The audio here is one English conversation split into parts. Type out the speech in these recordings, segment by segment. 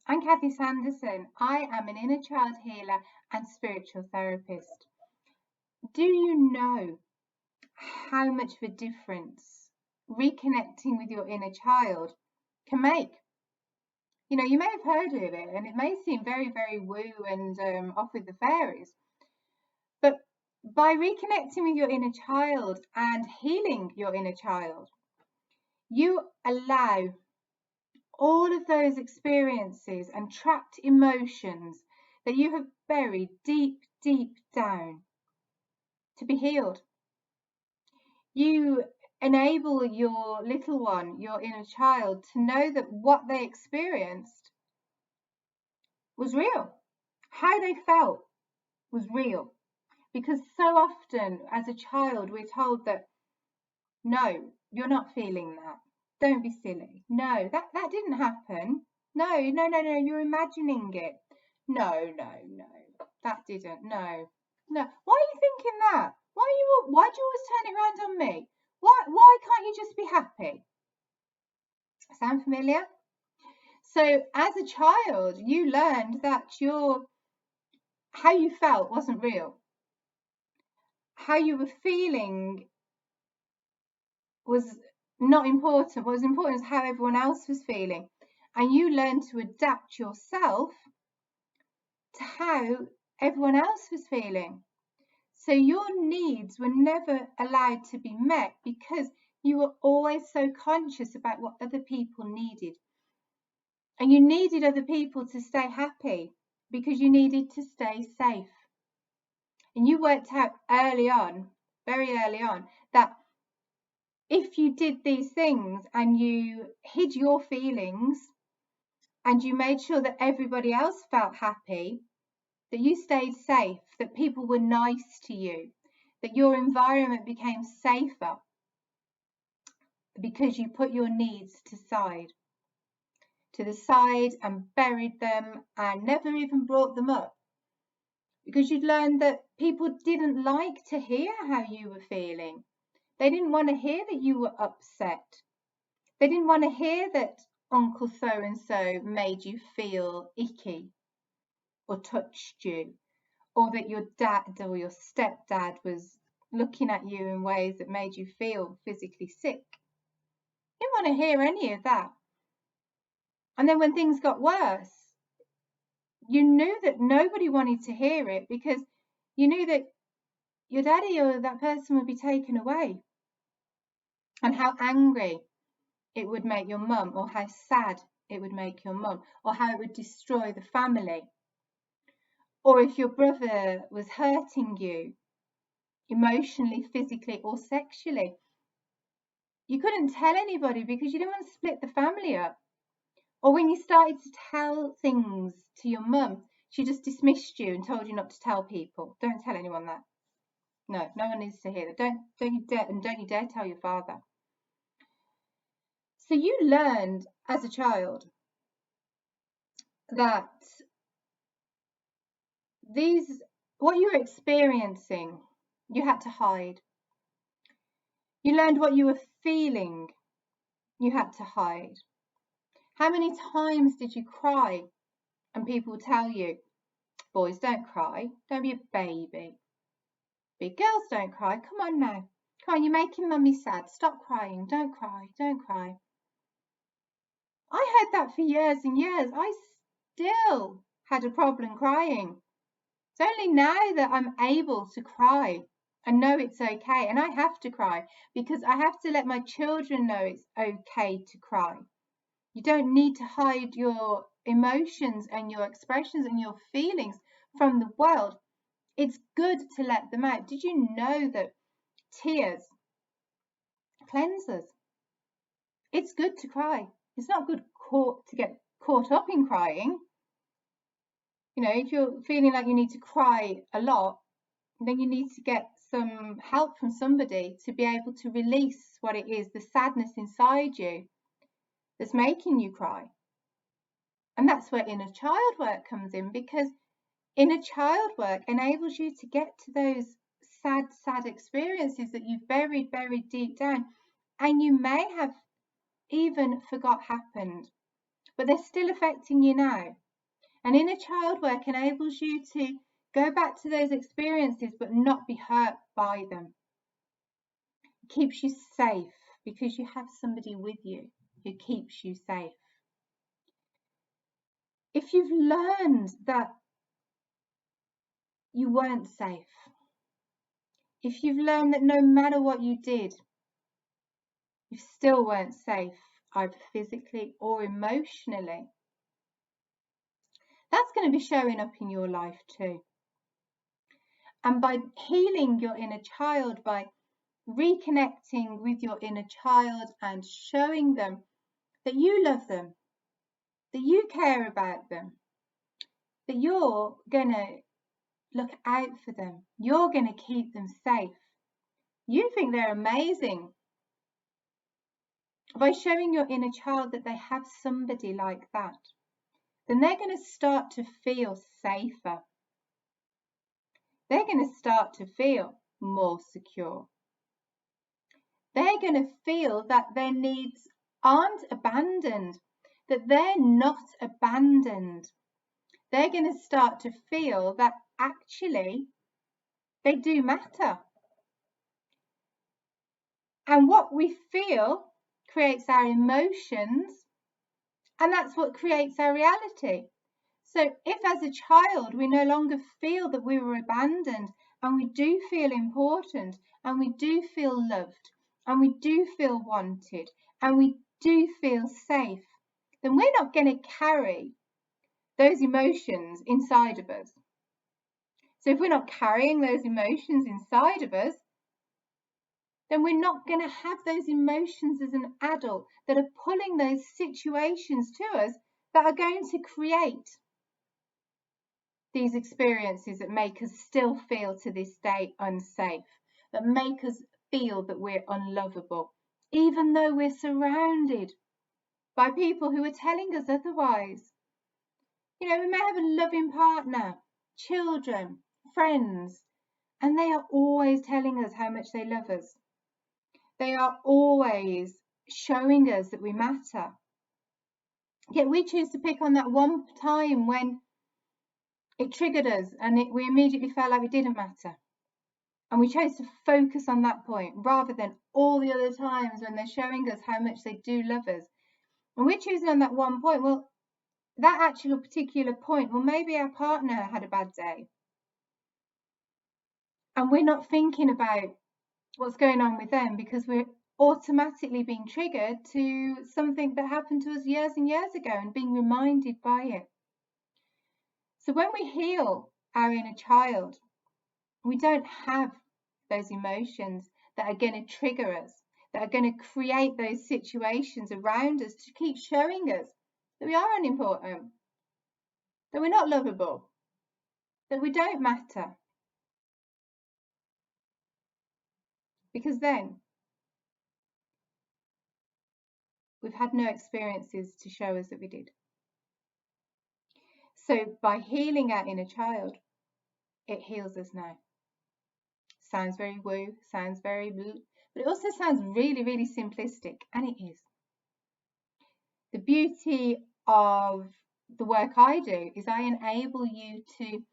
I'm Kathy Sanderson. I am an inner child healer and spiritual therapist. Do you know how much of a difference reconnecting with your inner child can make? You know, you may have heard of it and it may seem very, very woo and off with the fairies. But by reconnecting with your inner child and healing your inner child, you allow all of those experiences and trapped emotions that you have buried deep, deep down to be healed. You enable your little one, your inner child, to know that what they experienced was real. How they felt was real. Because so often as a child, we're told that, no, you're not feeling that. Don't be silly. No, that didn't happen. No, you're imagining it. No, that didn't. No. Why are you thinking that? Why do you always turn it around on me? Why can't you just be happy? Sound familiar? So as a child, you learned that how you felt wasn't real. How you were feeling was not important. What was important is how everyone else was feeling. And you learned to adapt yourself to how everyone else was feeling. So your needs were never allowed to be met because you were always so conscious about what other people needed. And you needed other people to stay happy because you needed to stay safe. And you worked out early on, very early on, that if you did these things and you hid your feelings and you made sure that everybody else felt happy, that you stayed safe, that people were nice to you, that your environment became safer because you put your needs to the side and buried them and never even brought them up. Because you'd learned that people didn't like to hear how you were feeling. They didn't want to hear that you were upset. They didn't want to hear that Uncle so-and-so made you feel icky or touched you, or that your dad or your stepdad was looking at you in ways that made you feel physically sick. You didn't want to hear any of that. And then when things got worse, you knew that nobody wanted to hear it because you knew that your daddy or that person would be taken away, and how angry it would make your mum, or how sad it would make your mum, or how it would destroy the family. Or if your brother was hurting you emotionally, physically, or sexually, you couldn't tell anybody because you didn't want to split the family up. Or when you started to tell things to your mum, she just dismissed you and told you not to tell people. Don't tell anyone that. No one needs to hear that. Don't you dare tell your father. So you learned as a child that what you were experiencing, you had to hide. You learned what you were feeling, you had to hide. How many times did you cry and people tell you, boys don't cry, don't be a baby. Big girls don't cry, come on now. Come on, you're making mummy sad, stop crying, don't cry. I heard that for years and years. I still had a problem crying. It's only now that I'm able to cry and know it's okay. And I have to cry because I have to let my children know it's okay to cry. You don't need to hide your emotions and your expressions and your feelings from the world. It's good to let them out. Did you know that tears cleanse us? It's good to cry. It's not good to get caught up in crying. You know, if you're feeling like you need to cry a lot, then you need to get some help from somebody to be able to release what it is, the sadness inside you that's making you cry. And that's where inner child work comes in, because inner child work enables you to get to those sad experiences that you've buried deep down and you may have even forgot happened. but they're still affecting you now. And inner child work enables you to go back to those experiences but not be hurt by them. It keeps you safe because you have somebody with you who keeps you safe. If you've learned that you weren't safe, if you've learned that no matter what you did, you still weren't safe, either physically or emotionally, that's going to be showing up in your life too. And by healing your inner child, by reconnecting with your inner child and showing them that you love them, that you care about them, that you're going to look out for them, you're going to keep them safe. You think they're amazing. By showing your inner child that they have somebody like that, then they're going to start to feel safer. They're going to start to feel more secure. They're going to feel that their needs aren't abandoned, that they're not abandoned. They're going to start to feel that actually they do matter. And what we feel creates our emotions, and that's what creates our reality. So if as a child we no longer feel that we were abandoned, and we do feel important, and we do feel loved, and we do feel wanted, and we do feel safe, then we're not going to carry those emotions inside of us. So if we're not carrying those emotions inside of us, then we're not going to have those emotions as an adult that are pulling those situations to us that are going to create these experiences that make us still feel to this day unsafe, that make us feel that we're unlovable, even though we're surrounded by people who are telling us otherwise. You know, we may have a loving partner, children, friends, and they are always telling us how much they love us. They are always showing us that we matter. Yet we choose to pick on that one time when it triggered us and we immediately felt like we didn't matter. And we chose to focus on that point rather than all the other times when they're showing us how much they do love us. And we're choosing on that one point. Well, that actual particular point, well, maybe our partner had a bad day. And we're not thinking about what's going on with them because we're automatically being triggered to something that happened to us years and years ago and being reminded by it. So when we heal our inner child, we don't have those emotions that are going to trigger us, that are going to create those situations around us to keep showing us that we are unimportant, that we're not lovable, that we don't matter. Because then we've had no experiences to show us that we did. So by healing our inner child, it heals us now. Sounds very woo, sounds very blue, but it also sounds really, really simplistic, and it is. The beauty of the work I do is I enable you to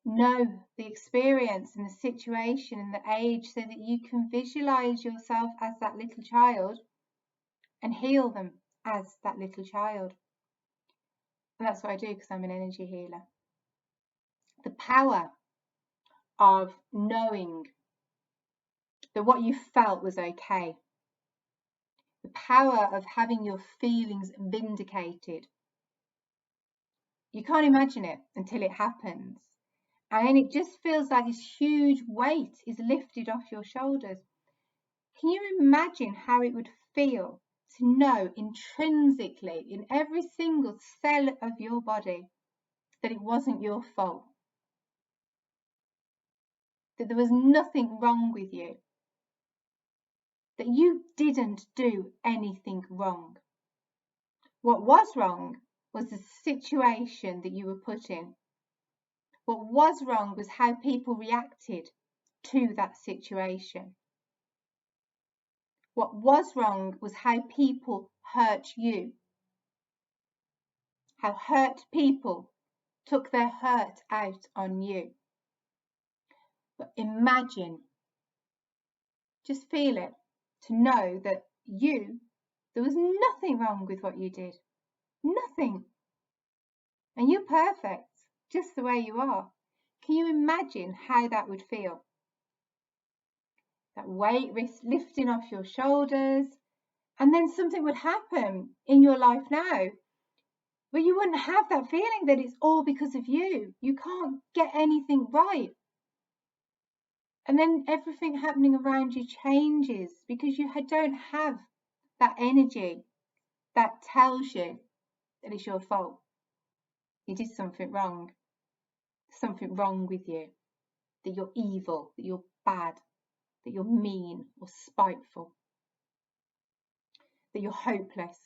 know the experience and the situation and the age so that you can visualize yourself as that little child and heal them as that little child. And that's what I do because I'm an energy healer. The power of knowing that what you felt was okay. The power of having your feelings vindicated. You can't imagine it until it happens. And it just feels like this huge weight is lifted off your shoulders. Can you imagine how it would feel to know intrinsically in every single cell of your body that it wasn't your fault? That there was nothing wrong with you? That you didn't do anything wrong? What was wrong was the situation that you were put in. What was wrong was how people reacted to that situation. What was wrong was how people hurt you. how hurt people took their hurt out on you. But imagine, just feel it, to know that there was nothing wrong with what you did. Nothing. And you're perfect, just the way you are. Can you imagine how that would feel? That weight lifting off your shoulders, and then something would happen in your life now, but you wouldn't have that feeling that it's all because of you. You can't get anything right. And then everything happening around you changes because you don't have that energy that tells you that it's your fault. You did something wrong with you, that you're evil, that you're bad, that you're mean or spiteful, that you're hopeless,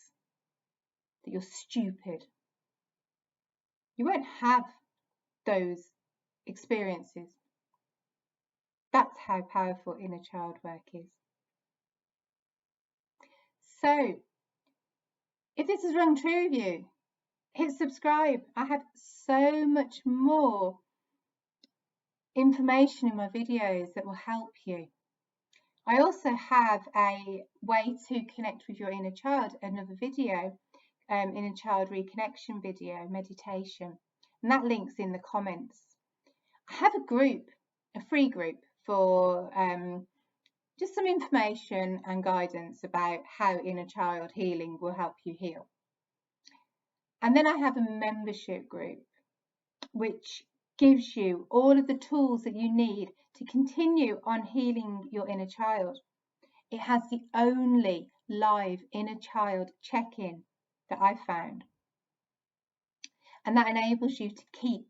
that you're stupid. You won't have those experiences. That's how powerful inner child work is. So, if this has rung true of you, hit subscribe. I have so much more information in my videos that will help you. I also have a way to connect with your inner child, another video, inner child reconnection video, meditation, and that link's in the comments. I have a group, a free group for just some information and guidance about how inner child healing will help you heal. And then I have a membership group which gives you all of the tools that you need to continue on healing your inner child. It has the only live inner child check-in that I found. And that enables you to keep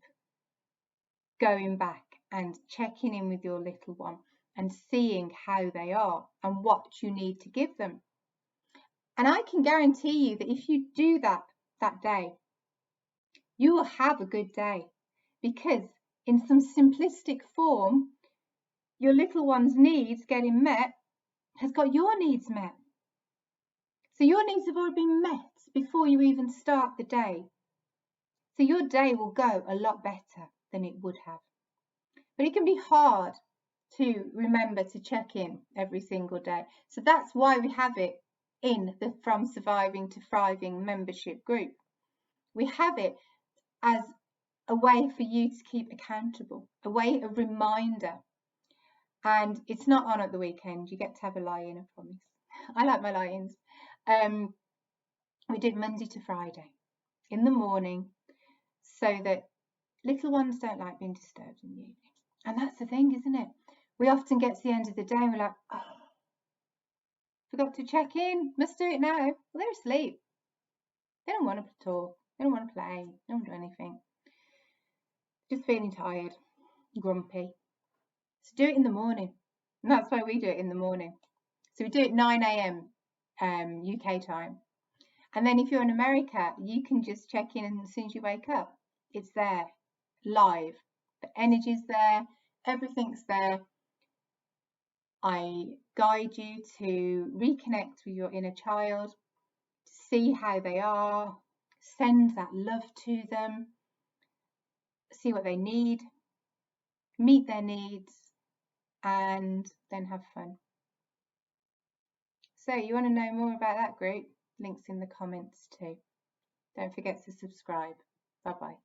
going back and checking in with your little one and seeing how they are and what you need to give them. And I can guarantee you that if you do that day, you will have a good day, because in some simplistic form, your little one's needs getting met has got your needs met. So your needs have already been met before you even start the day. So your day will go a lot better than it would have. But it can be hard to remember to check in every single day. So that's why we have it in the From Surviving to Thriving membership group. We have it as a way for you to keep accountable, a reminder. And it's not on at the weekend. You get to have a lie-in, I promise. I like my lie-ins. We do it Monday to Friday in the morning, so that little ones don't like being disturbed in the evening. And that's the thing, isn't it? We often get to the end of the day and we're like, oh, forgot to check in, must do it now. Well, they're asleep. They don't want to talk, they don't want to play, they don't want to do anything. Just feeling tired, grumpy. So do it in the morning. And that's why we do it in the morning. So we do it 9 a.m. UK time. And then if you're in America, you can just check in as soon as you wake up. It's there, live. The energy's there, everything's there. I guide you to reconnect with your inner child, to see how they are, send that love to them, see what they need, meet their needs, and then have fun. So you want to know more about that group? Links in the comments too. Don't forget to subscribe. Bye bye.